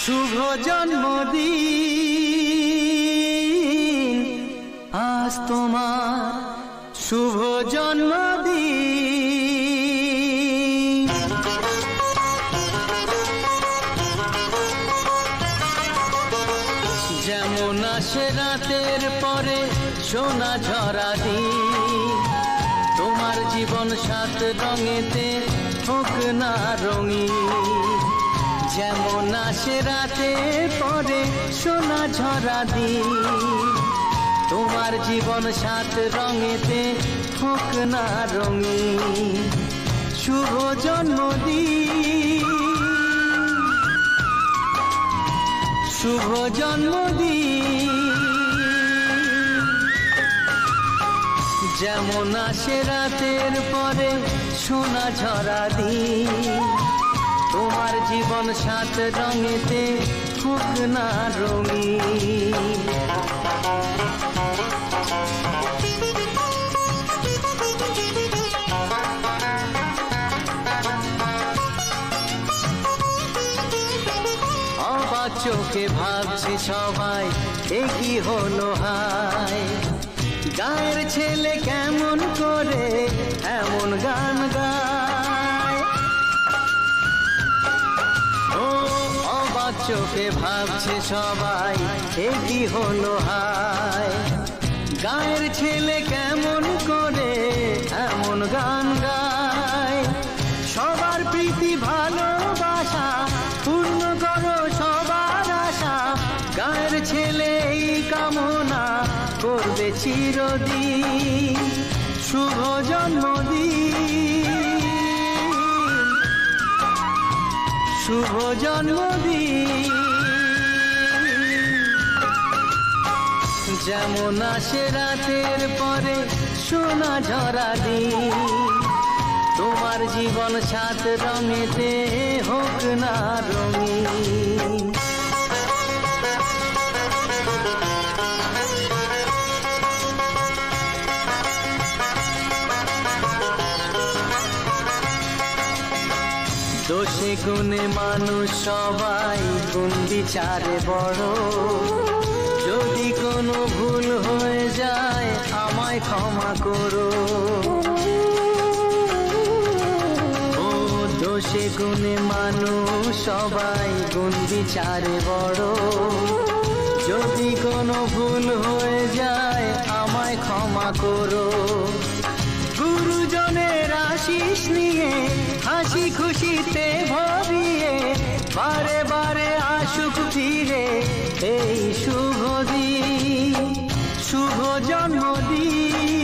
শুভ জন্মদিন আজ তোমার শুভ জন্মদিন। যেমন আসে রাতের পরে সোনা ঝরা দিন, তোমার জীবন সাত রঙেতে হোক না রঙিন। যেমন আসে রাতের পরে সোনা ঝরা দিন, তোমার জীবন সাত রঙেতে হোক না রঙিন। শুভ জন্মদিন, শুভ জন্মদিন। যেমন আসে রাতের পরে সোনা ঝরা দিন, তোমার জীবন সাত রঙেতে হোক না রঙিন। অবাক চোখে ভাবছে সবাই এ কি হলো হায়, গায়ের ছেলে কেমন করে এমন গান গায়। ও অবাক চোখে ভাবছে সবাই এ কি হলো হায়, গায়ের ছেলে কেমন করে এমন গান গায়। সবার প্রীতি ভালোবাসা পূর্ণ করো সবার আশা, গায়ের ছেলে এই কামনা করবে চিরদিন। শুভ জন্মদিন, শুভ জন্মদিন। যেমন আসে রাতের পরে সোনা ঝরা দিন, তোমার জীবন সাত রঙেতে হোক না রঙিন। দোষে গুণে মানুষ সবাই, গুণ বিচারে বড়। যদি কোনো ভুল হয়ে যায় আমায় ক্ষমা করো। ও দোষে গুণে মানুষ সবাই, গুণ বিচারে বড়। যদি কোনো ভুল হয়ে যায় আমায় ক্ষমা করো। গুরুজনের আশিস নিয়ে হাসি খুশিতে ভরিয়ে, বারে বারে আসুক ফিরে এই শুভ দিন, শুভ জন্মদিন।